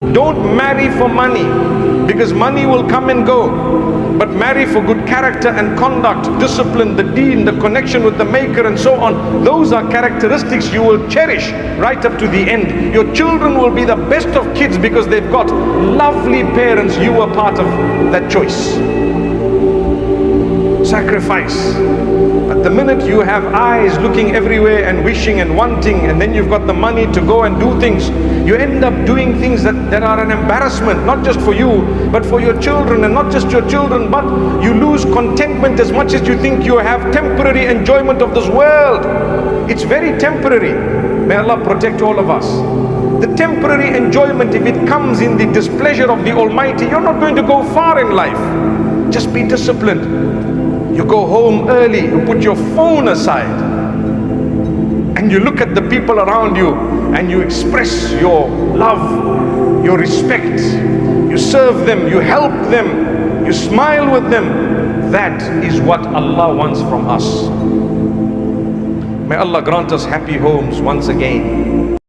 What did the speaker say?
Don't marry for money, because money will come and go. But marry for good character and conduct, discipline, the deen, the connection with the maker and so on. Those are characteristics you will cherish right up to the end. Your children will be the best of kids because they've got lovely parents. You were part of that choice. Sacrifice. But the minute you have eyes looking everywhere and wishing and wanting, and then you've got the money to go and do things, you end up doing things that are an embarrassment, not just for you, but for your children, and not just your children, but you lose contentment as much as you think you have temporary enjoyment of this world. It's very temporary. May Allah protect all of us. The temporary enjoyment, if it comes in the displeasure of the Almighty, you're not going to go far in life. Just be disciplined. You go home early, you put your phone aside, and you look at the people around you and you express your love, your respect. You serve them, you help them, you smile with them. That is what Allah wants from us. May Allah grant us happy homes once again.